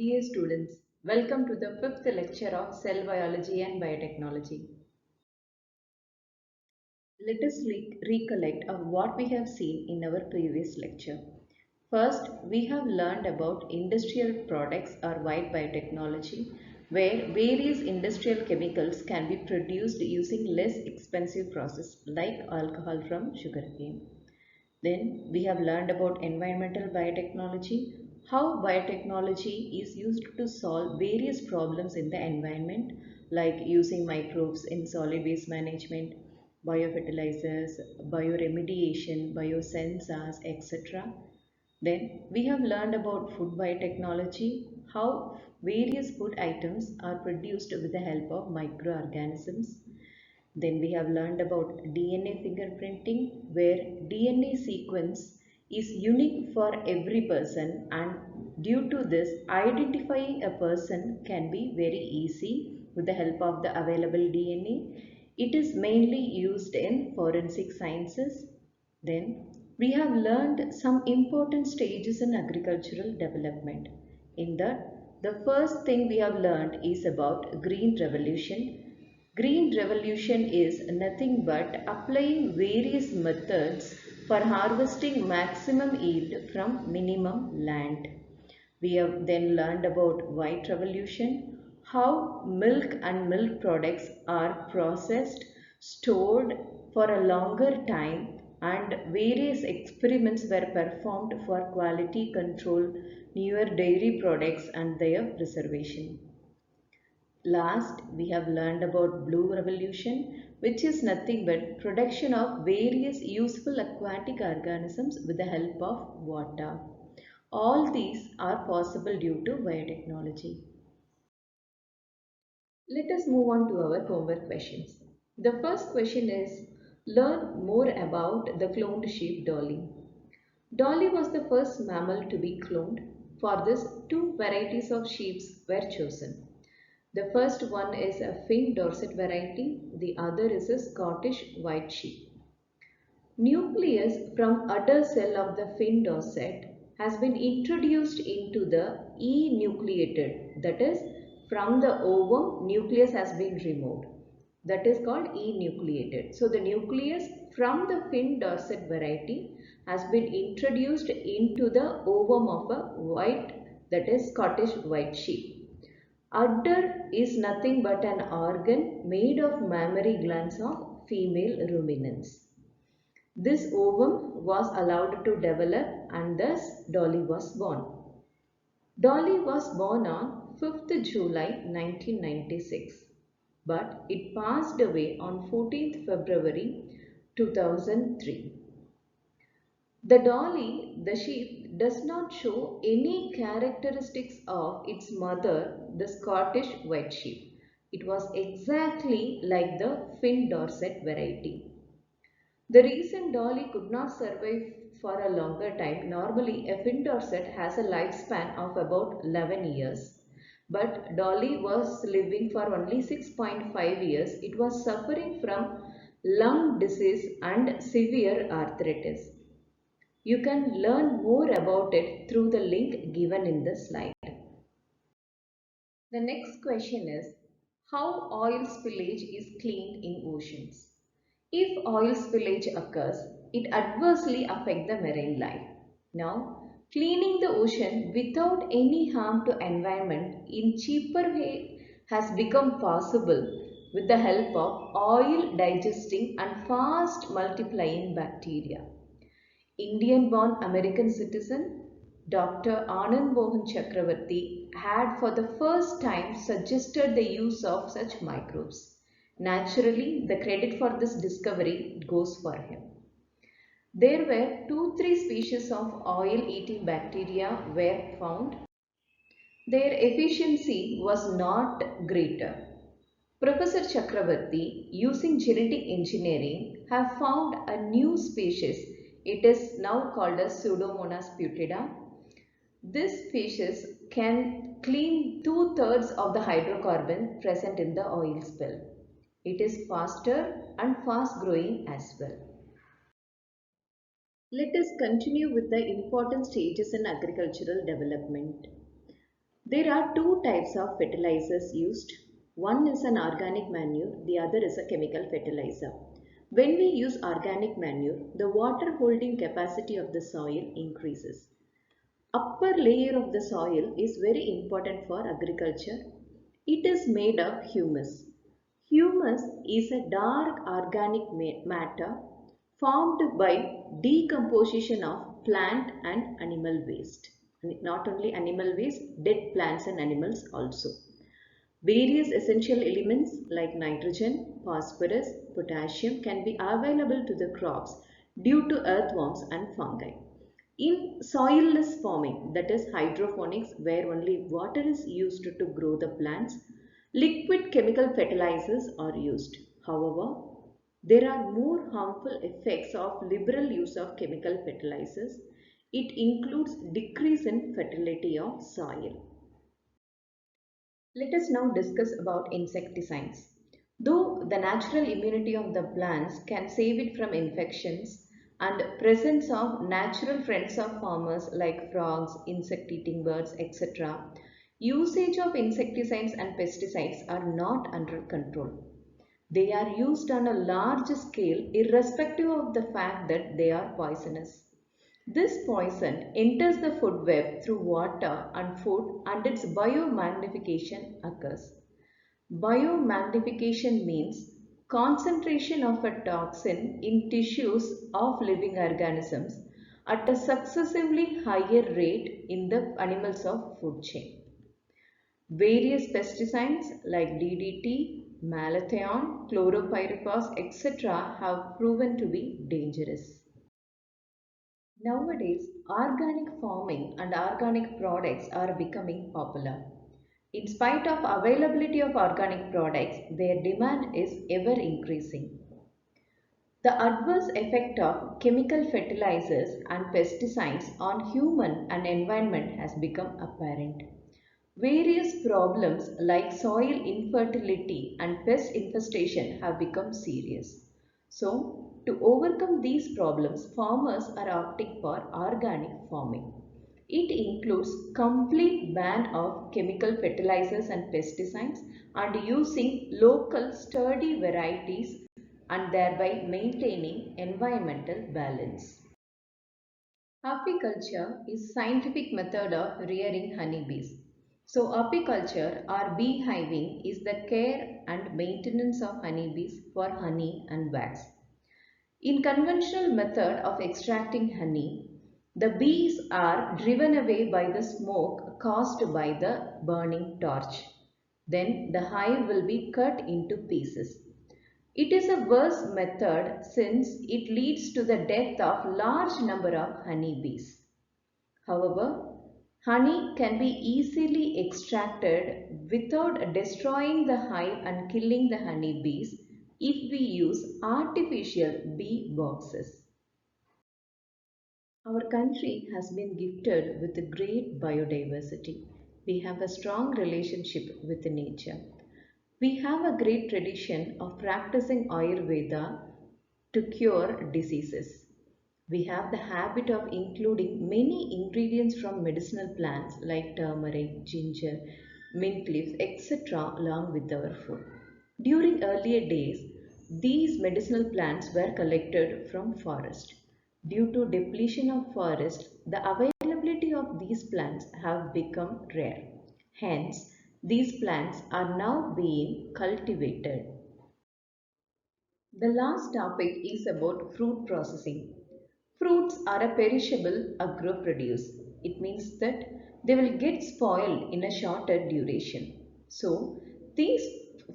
Dear students, welcome to the fifth lecture of Cell Biology and Biotechnology. Let us recollect of what we have seen in our previous lecture. First, we have learned about industrial products or white biotechnology, where various industrial chemicals can be produced using less expensive process like alcohol from sugarcane. Then we have learned about environmental biotechnology, how biotechnology is used to solve various problems in the environment like using microbes in solid waste management, biofertilizers, bioremediation, biosensors, etc. Then we have learned about food biotechnology, how various food items are produced with the help of microorganisms. Then we have learned about DNA fingerprinting, where DNA sequence is unique for every person, and due to this identifying a person can be very easy with the help of the available DNA. It is mainly used in forensic sciences. Then we have learned some important stages in agricultural development. In that, the first thing we have learned is about green revolution. Green revolution is nothing but applying various methods for harvesting maximum yield from minimum land. We have then learned about white revolution, how milk and milk products are processed, stored for a longer time, and various experiments were performed for quality control, newer dairy products and their preservation. Last, we have learned about blue revolution, which is nothing but production of various useful aquatic organisms with the help of water. All these are possible due to biotechnology. Let us move on to our homework questions. The first question is, learn more about the cloned sheep Dolly. Dolly was the first mammal to be cloned. For this, two varieties of sheep were chosen. The first one is a Finn Dorset variety, the other is a Scottish white sheep. Nucleus from udder cell of the Finn Dorset has been introduced into the enucleated, that is, from the ovum nucleus has been removed. That is called enucleated. So the nucleus from the Finn Dorset variety has been introduced into the ovum of a white, that is Scottish white sheep. Udder is nothing but an organ made of mammary glands of female ruminants. This ovum was allowed to develop and thus Dolly was born. Dolly was born on 5th July 1996, but it passed away on 14th February 2003. The dolly, the sheep, does not show any characteristics of its mother, the Scottish white sheep. It was exactly like the Finn Dorset variety. The reason dolly could not survive for a longer time, normally a Finn Dorset has a lifespan of about 11 years. But dolly was living for only 6.5 years. It was suffering from lung disease and severe arthritis. You can learn more about it through the link given in the slide. The next question is, how oil spillage is cleaned in oceans? If oil spillage occurs, it adversely affects the marine life. Now, cleaning the ocean without any harm to environment in cheaper way has become possible with the help of oil digesting and fast multiplying bacteria. Indian-born American citizen Dr. Anand Mohan Chakravarti had for the first time suggested the use of such microbes. Naturally, the credit for this discovery goes for him. There were 2-3 species of oil-eating bacteria were found. Their efficiency was not greater. Professor Chakravarti, using genetic engineering, have found a new species. It is now called as Pseudomonas putida. This species can clean 2/3 of the hydrocarbon present in the oil spill. It is faster and fast growing as well. Let us continue with the important stages in agricultural development. There are two types of fertilizers used. One is an organic manure, the other is a chemical fertilizer. When we use organic manure, the water holding capacity of the soil increases. Upper layer of the soil is very important for agriculture. It is made of humus. Humus is a dark organic matter formed by decomposition of plant and animal waste. Not only animal waste, dead plants and animals also. Various essential elements like nitrogen, phosphorus, potassium can be available to the crops due to earthworms and fungi. In soilless farming, that is hydroponics, where only water is used to grow the plants, liquid chemical fertilizers are used. However, there are more harmful effects of liberal use of chemical fertilizers. It includes decrease in fertility of soil. Let us now discuss about insecticides. Though the natural immunity of the plants can save it from infections and presence of natural friends of farmers like frogs, insect-eating birds, etc., usage of insecticides and pesticides are not under control. They are used on a large scale irrespective of the fact that they are poisonous. This poison enters the food web through water and food and its biomagnification occurs. Biomagnification means concentration of a toxin in tissues of living organisms at a successively higher rate in the animals of food chain. Various pesticides like DDT, malathion, chlorpyrifos, etc. have proven to be dangerous. Nowadays, organic farming and organic products are becoming popular. In spite of availability of organic products, their demand is ever increasing. The adverse effect of chemical fertilizers and pesticides on human and environment has become apparent. Various problems like soil infertility and pest infestation have become serious. So, to overcome these problems, farmers are opting for organic farming. It includes complete ban of chemical fertilizers and pesticides and using local sturdy varieties and thereby maintaining environmental balance. Apiculture is scientific method of rearing honeybees. So apiculture or beehiving is the care and maintenance of honeybees for honey and wax. In conventional method of extracting honey, the bees are driven away by the smoke caused by the burning torch. Then the hive will be cut into pieces. It is a worse method since it leads to the death of large number of honeybees. However, honey can be easily extracted without destroying the hive and killing the honeybees if we use artificial bee boxes. Our country has been gifted with a great biodiversity. We have a strong relationship with nature. We have a great tradition of practicing Ayurveda to cure diseases. We have the habit of including many ingredients from medicinal plants like turmeric, ginger, mint leaves, etc. along with our food. During earlier days, these medicinal plants were collected from forest. Due to depletion of forest, the availability of these plants have become rare. Hence, these plants are now being cultivated. The last topic is about fruit processing. Fruits are a perishable agro produce. It means that they will get spoiled in a shorter duration. So, these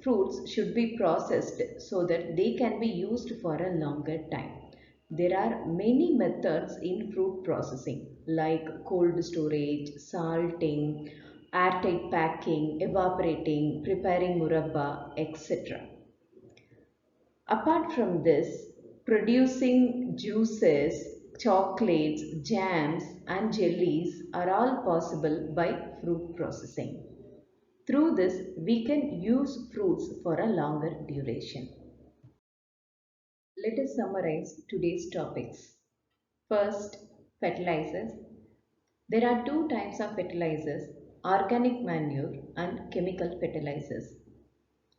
fruits should be processed so that they can be used for a longer time. There are many methods in fruit processing like cold storage, salting, airtight packing, evaporating, preparing murabba, etc. Apart from this, producing juices, chocolates, jams, and jellies are all possible by fruit processing. Through this, we can use fruits for a longer duration. Let us summarize today's topics. First, fertilizers. There are two types of fertilizers, organic manure and chemical fertilizers.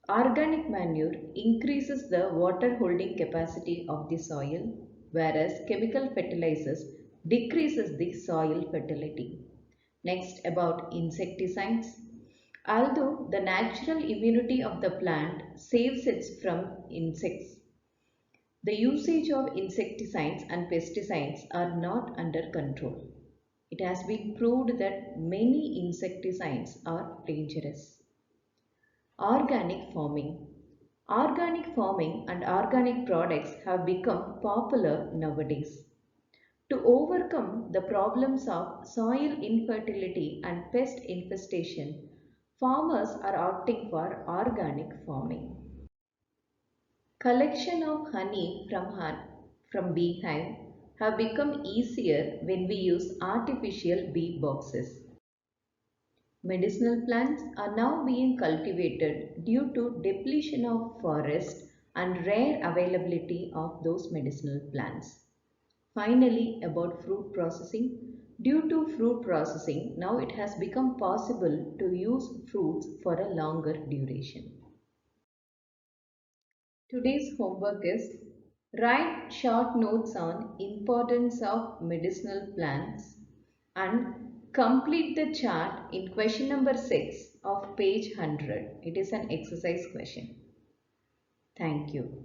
Organic manure increases the water holding capacity of the soil, whereas chemical fertilizers decreases the soil fertility. Next, about insecticides. Although the natural immunity of the plant saves it from insects, the usage of insecticides and pesticides are not under control. It has been proved that many insecticides are dangerous. Organic farming. Organic farming and organic products have become popular nowadays. To overcome the problems of soil infertility and pest infestation, farmers are opting for organic farming. Collection of honey from beehive have become easier when we use artificial bee boxes. Medicinal plants are now being cultivated due to depletion of forest and rare availability of those medicinal plants. Finally, about fruit processing. Due to fruit processing, now it has become possible to use fruits for a longer duration. Today's homework is write short notes on importance of medicinal plants and complete the chart in question number 6 of page 100. It is an exercise question. Thank you.